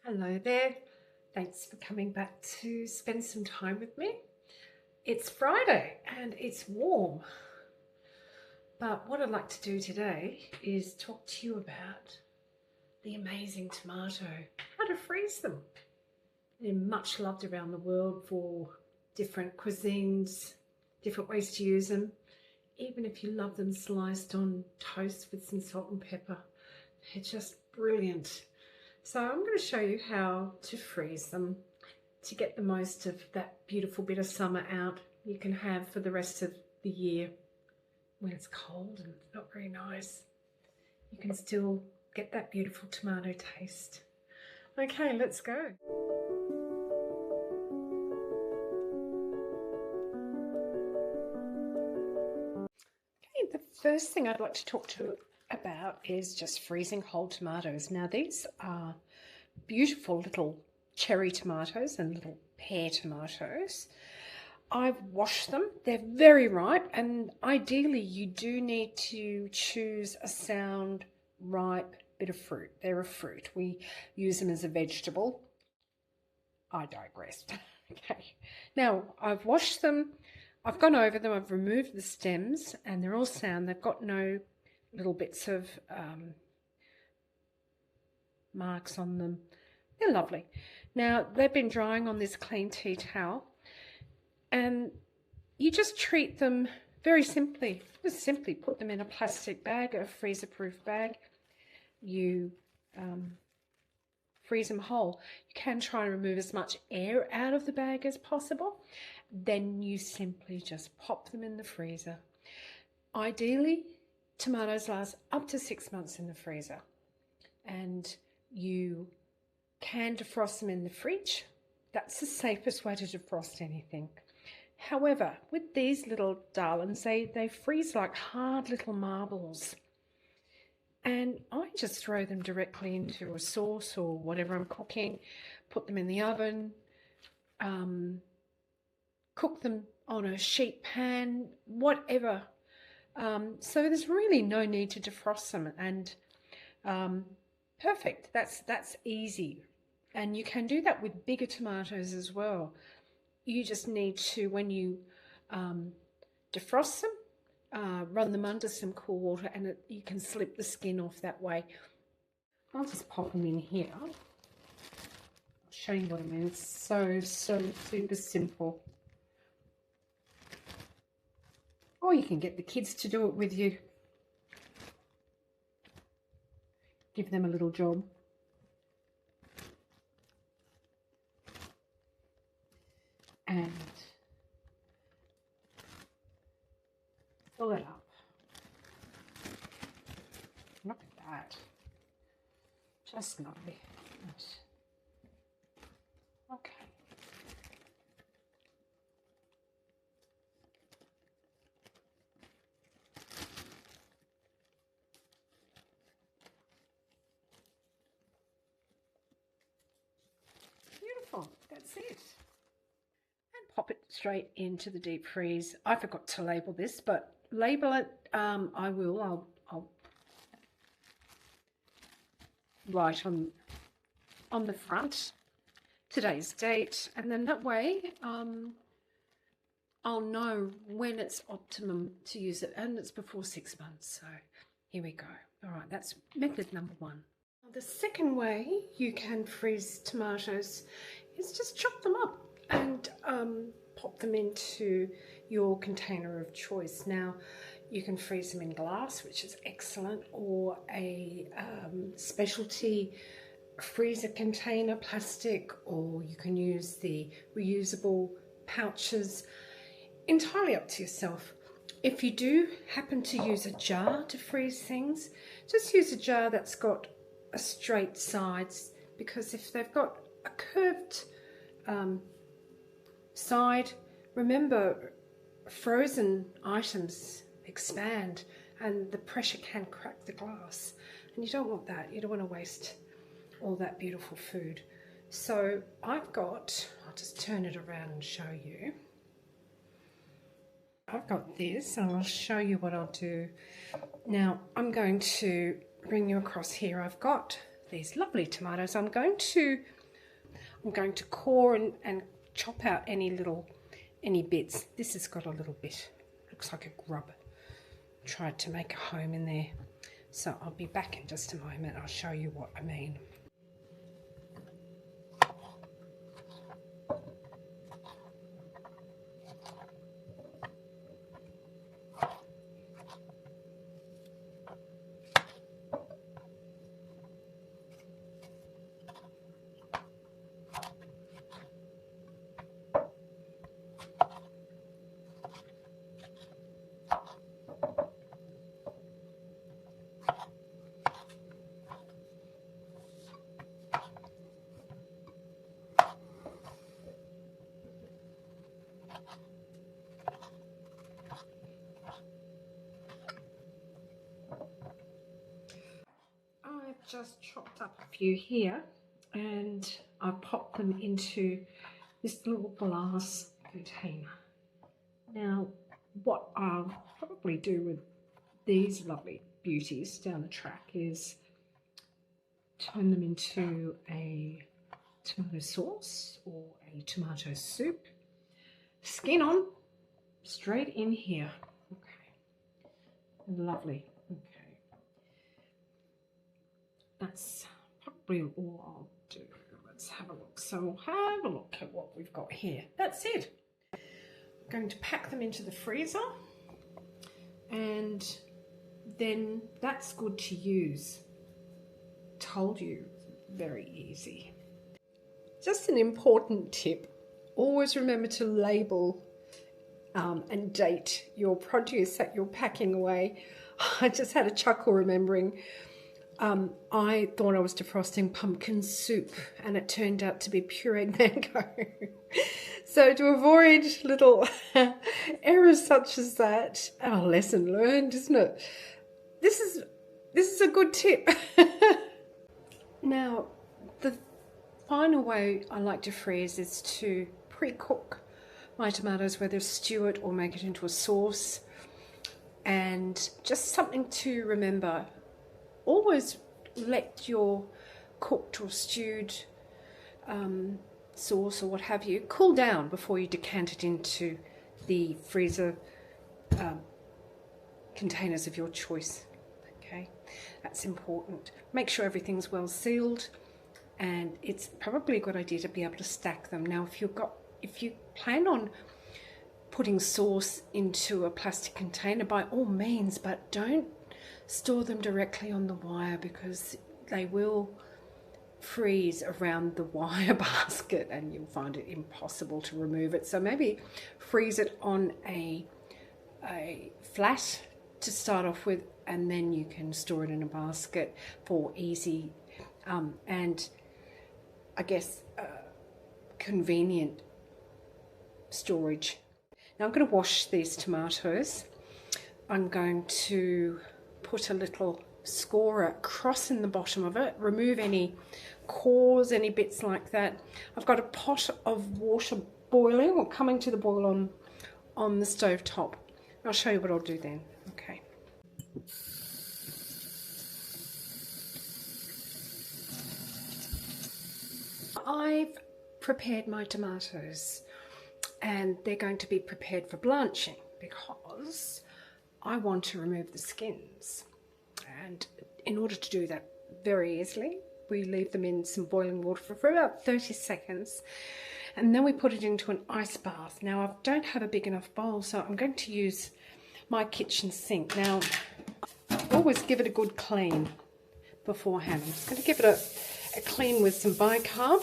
Hello there. Thanks for coming back to spend some time with me. It's Friday and it's warm. But what I'd like to do today is talk to you about the amazing tomato, how to freeze them. They're much loved around the world for different cuisines, different ways to use them. Even if you love them sliced on toast with some salt and pepper, they're just brilliant. So I'm going to show you how to freeze them to get the most of that beautiful bit of summer out you can have for the rest of the year. When it's cold and it's not very nice, you can still get that beautiful tomato taste. Okay, let's go. Okay, the first thing I'd like to talk to you about is just freezing whole tomatoes. Now these are beautiful little cherry tomatoes and little pear tomatoes. I've washed them. They're very ripe, and ideally you do need to choose a sound, ripe bit of fruit. They're a fruit. We use them as a vegetable. I digress. Okay. Now I've washed them. I've gone over them. I've removed the stems, and they're all sound. They've got no little bits of marks on them. They're lovely. Now they've been drying on this clean tea towel, and you just treat them very simply. Just simply put them in a plastic bag, a freezer-proof bag. You freeze them whole. You can try and remove as much air out of the bag as possible. Then you simply just pop them in the freezer. Ideally, tomatoes last up to 6 months in the freezer, and you can defrost them in the fridge. That's the safest way to defrost anything. However, with these little darlings, they freeze like hard little marbles. And I just throw them directly into a sauce or whatever I'm cooking, put them in the oven, cook them on a sheet pan, whatever. So there's really no need to defrost them, and perfect. That's easy. And you can do that with bigger tomatoes as well. You just need to, when you defrost them, run them under some cool water, and you can slip the skin off that way. I'll just pop them in here. I'll show you what I mean. It's so super simple. Or you can get the kids to do it with you. Give them a little job. And fill it up. Look at that. Just lovely. Okay. Beautiful. That's it. Pop it straight into the deep freeze. I forgot to label this, but label it. I will. I'll write on the front today's date, and then that way I'll know when it's optimum to use it, and it's before 6 months. So here we go. All right, that's method number one. The second way you can freeze tomatoes is just chop them up and pop them into your container of choice. Now you can freeze them in glass, which is excellent, or a specialty freezer container, plastic, or you can use the reusable pouches. Entirely up to yourself. If you do happen to use a jar to freeze things, just use a jar that's got a straight sides, because if they've got a curved side, remember frozen items expand and the pressure can crack the glass, and you don't want that. You don't want to waste all that beautiful food. So I'll just turn it around and show you. I've got this, and I'll show you what I'll do. Now I'm going to bring you across here. I've got these lovely tomatoes. I'm going to core and chop out any bits. This has got a little bit, looks like a grub. Tried to make a home in there. So I'll be back in just a moment. I'll show you what I mean. I've just chopped up a few here and I've popped them into this little glass container. Now, what I'll probably do with these lovely beauties down the track is turn them into a tomato sauce or a tomato soup. Skin on, straight in here. Okay, lovely. That's probably all I'll do. Let's have a look. So we'll have a look at what we've got here. That's it. I'm going to pack them into the freezer and then that's good to use. Told you, very easy. Just an important tip. Always remember to label and date your produce that you're packing away. I just had a chuckle remembering I thought I was defrosting pumpkin soup and it turned out to be pureed mango. So to avoid little errors such as that, lesson learned, isn't it? This is a good tip. Now, the final way I like to freeze is to pre-cook my tomatoes, whether stew it or make it into a sauce. And just something to remember, always let your cooked or stewed sauce or what have you cool down before you decant it into the freezer containers of your choice. Okay, that's important. Make sure everything's well sealed, and it's probably a good idea to be able to stack them. Now, if you plan on putting sauce into a plastic container, by all means, but don't store them directly on the wire because they will freeze around the wire basket and you'll find it impossible to remove it. So maybe freeze it on a flat to start off with, and then you can store it in a basket for easy and I guess convenient storage. Now I'm going to wash these tomatoes. I'm going to put a little scorer across in the bottom of it, remove any cores, any bits like that. I've got a pot of water boiling or coming to the boil on the stove top. I'll show you what I'll do then. Okay. I've prepared my tomatoes and they're going to be prepared for blanching because I want to remove the skins, and in order to do that very easily, we leave them in some boiling water for about 30 seconds and then we put it into an ice bath. Now I don't have a big enough bowl, so I'm going to use my kitchen sink. Now always give it a good clean beforehand. I'm just going to give it a clean with some bicarb,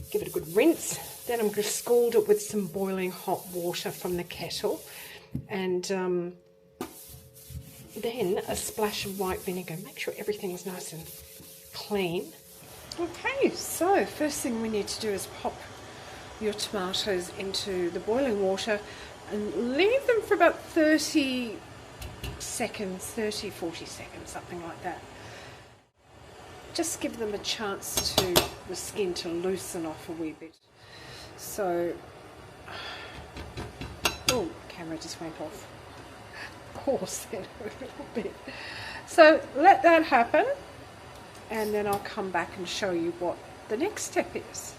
give it a good rinse, then I'm going to scald it with some boiling hot water from the kettle, and then a splash of white vinegar. Make sure everything's nice and clean. Okay, so first thing we need to do is pop your tomatoes into the boiling water and leave them for about 30 seconds, 30, 40 seconds, something like that. Just give them a chance to the skin to loosen off a wee bit. So, oh, camera just went off. Pause there a little bit. So let that happen, and then I'll come back and show you what the next step is.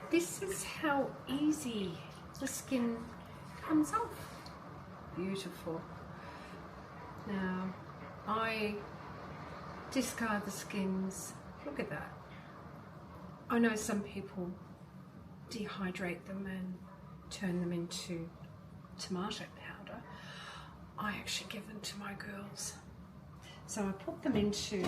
This is how easy the skin comes off. Beautiful. Now I discard the skins. Look at that. I know some people dehydrate them and turn them into tomato powder. I actually give them to my girls. So I put them into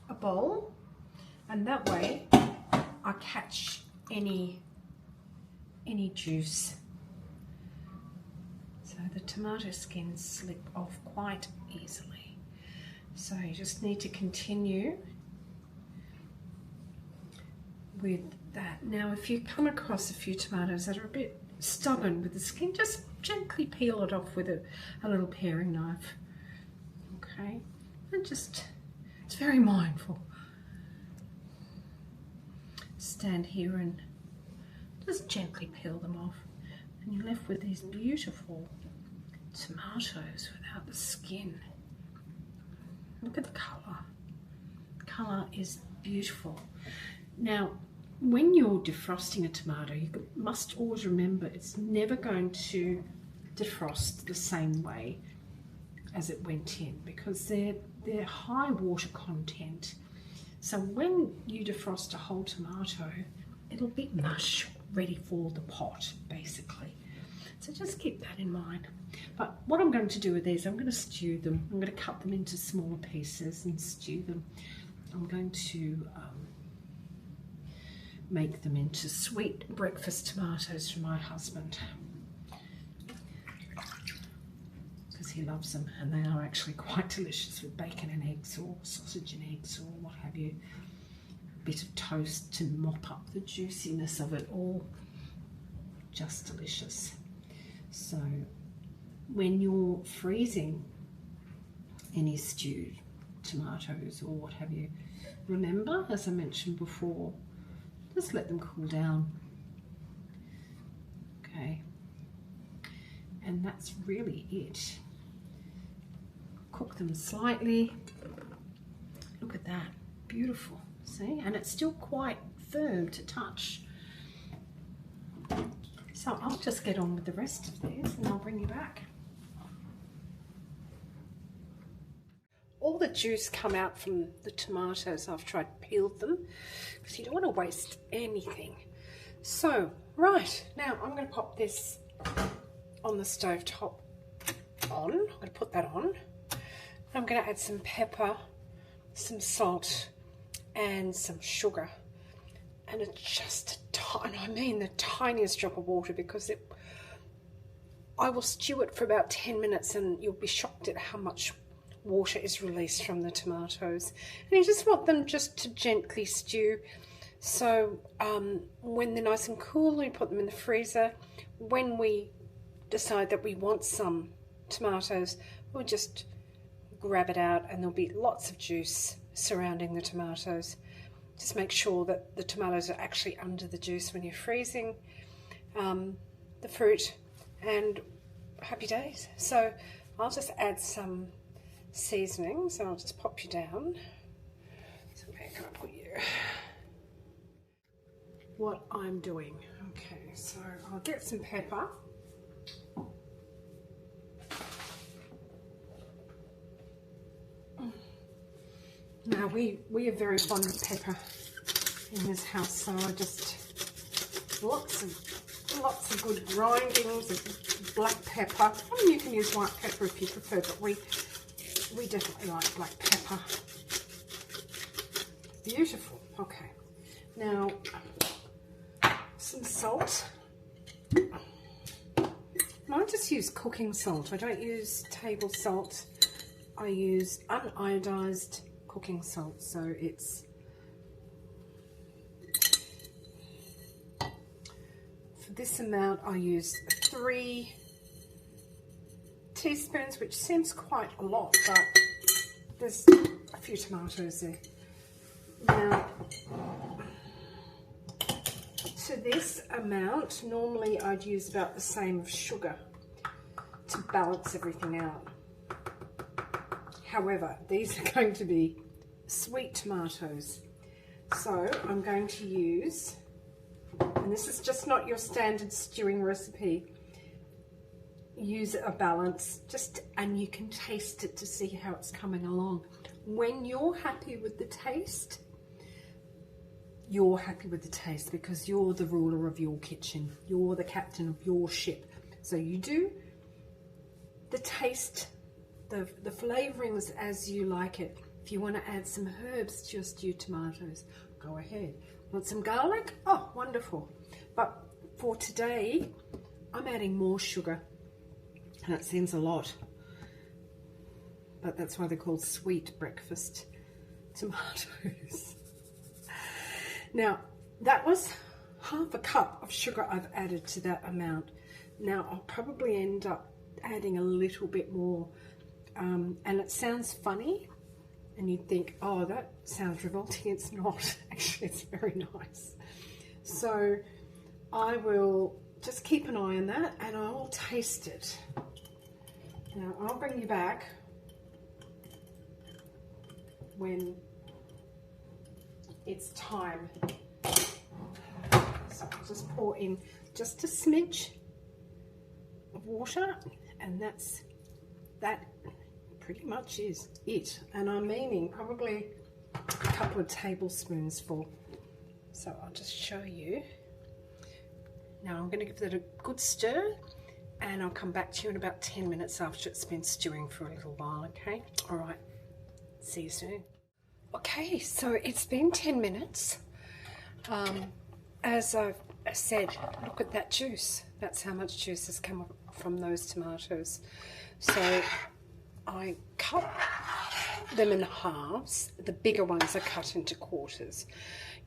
a bowl, and that way I catch any juice. So the tomato skins slip off quite easily. So you just need to continue with that. Now if you come across a few tomatoes that are a bit stubborn with the skin, just gently peel it off with a little paring knife. Okay, and just, it's very mindful. Stand here and just gently peel them off, and you're left with these beautiful tomatoes without the skin. Look at the colour. The colour is beautiful. Now, when you're defrosting a tomato, you must always remember it's never going to defrost the same way as it went in, because they're high water content. So when you defrost a whole tomato, it'll be mush, ready for the pot, basically. So just keep that in mind. But what I'm going to do with these, I'm going to stew them. I'm going to cut them into smaller pieces and stew them. I'm going to make them into sweet breakfast tomatoes for my husband, because he loves them, and they are actually quite delicious with bacon and eggs, or sausage and eggs, or what have you. A bit of toast to mop up the juiciness of it all. Just delicious. So when you're freezing any stewed tomatoes or what have you, remember, as I mentioned before, just let them cool down. Okay, and that's really it. Cook them slightly. Look at that, beautiful. See, and it's still quite firm to touch. So I'll just get on with the rest of these and I'll bring you back. All the juice come out from the tomatoes after I peeled them, because you don't want to waste anything. So, right, now I'm going to pop this on the stove top on. I'm going to put that on. I'm going to add some pepper, some salt, and some sugar. And it's just I mean the tiniest drop of water, because I will stew it for about 10 minutes and you'll be shocked at how much water is released from the tomatoes. And you just want them just to gently stew. So when they're nice and cool, we put them in the freezer. When we decide that we want some tomatoes, we'll just grab it out, and there'll be lots of juice surrounding the tomatoes. Just make sure that the tomatoes are actually under the juice when you're freezing the fruit, and happy days. So I'll just add some seasoning. So I'll just pop you down. So where can I put you? What I'm doing. Okay, so I'll get some pepper. Now we are very fond of pepper in this house, so I just lots of good grindings of black pepper. I mean, you can use white pepper if you prefer, but we definitely like black pepper. Beautiful. Okay, now some salt. I just use cooking salt. I don't use table salt. I use uniodized cooking salt, so it's for this amount I use 3 teaspoons, which seems quite a lot, but there's a few tomatoes there. Now to this amount, normally I'd use about the same of sugar to balance everything out. However, these are going to be sweet tomatoes. So I'm going to use, and this is just not your standard stewing recipe, use a balance, and you can taste it to see how it's coming along. When you're happy with the taste, you're happy with the taste because you're the ruler of your kitchen. You're the captain of your ship. So you do the taste, the flavourings as you like it. If you want to add some herbs to your stewed tomatoes, go ahead. Want some garlic? Oh, wonderful. But for today, I'm adding more sugar. And it seems a lot. But that's why they're called sweet breakfast tomatoes. Now, that was half a cup of sugar I've added to that amount. Now, I'll probably end up adding a little bit more. And it sounds funny. And you'd think, oh, that sounds revolting. It's not. Actually, it's very nice. So I will just keep an eye on that and I will taste it. Now, I'll bring you back when it's time. So I'll just pour in just a smidge of water, and that pretty much is it. And I'm meaning probably a couple of tablespoons full. So I'll just show you. Now I'm going to give that a good stir, and I'll come back to you in about 10 minutes after it's been stewing for a little while, okay? All right, see you soon. Okay, so it's been 10 minutes. As I've said, look at that juice. That's how much juice has come from those tomatoes. So I cut them in halves. The bigger ones are cut into quarters.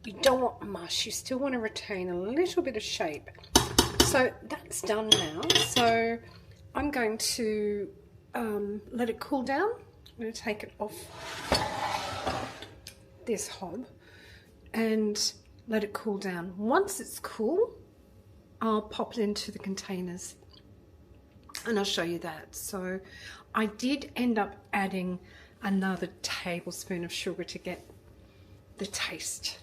You don't want mush. You still want to retain a little bit of shape. So that's done now. So I'm going to let it cool down. I'm going to take it off this hob and let it cool down. Once it's cool, I'll pop it into the containers and I'll show you that. So I did end up adding another tablespoon of sugar to get the taste.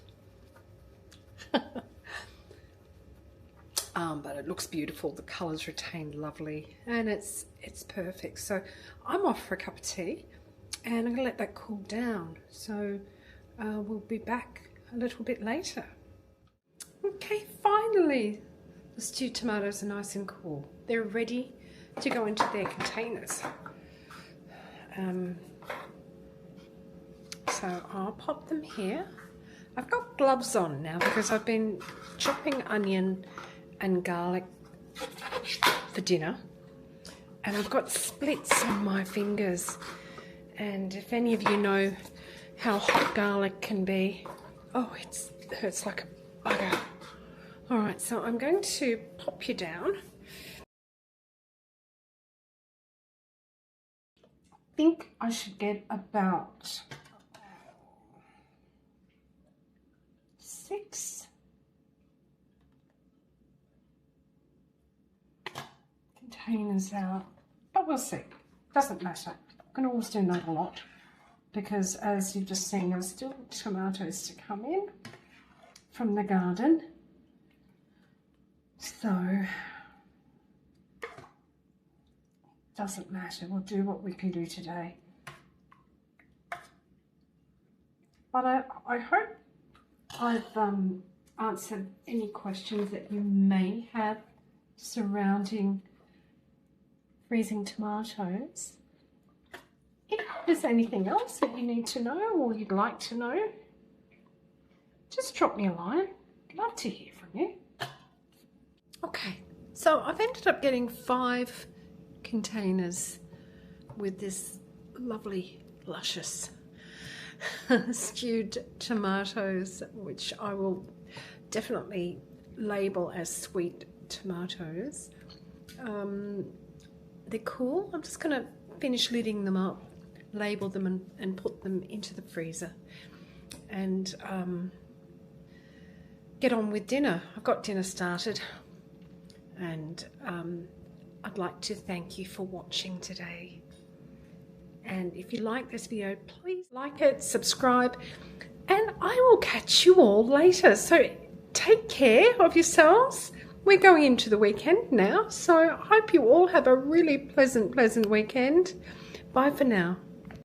But it looks beautiful. The colours retained lovely and it's perfect. So I'm off for a cup of tea and I'm going to let that cool down. So we'll be back a little bit later. Okay, finally the stewed tomatoes are nice and cool. They're ready to go into their containers. So I'll pop them here. I've got gloves on now because I've been chopping onion and garlic for dinner, and I've got splits on my fingers, and if any of you know how hot garlic can be, oh, it hurts like a bugger. All right, so I'm going to pop you down. I think I should get about 6 containers out, but we'll see. Doesn't matter. I can always do another lot because, as you've just seen, there's still tomatoes to come in from the garden. So doesn't matter. We'll do what we can do today. But I hope I've answered any questions that you may have surrounding freezing tomatoes. If there's anything else that you need to know or you'd like to know, just drop me a line. I'd love to hear from you. Okay, so I've ended up getting 5 containers with this lovely, luscious stewed tomatoes, which I will definitely label as sweet tomatoes. They're cool. I'm just going to finish lidding them up, label them and put them into the freezer and get on with dinner. I've got dinner started, and I'd like to thank you for watching today, And if you like this video, please like it, subscribe, and I will catch you all later. So take care of yourselves. We're going into the weekend now, so I hope you all have a really pleasant weekend. Bye for now.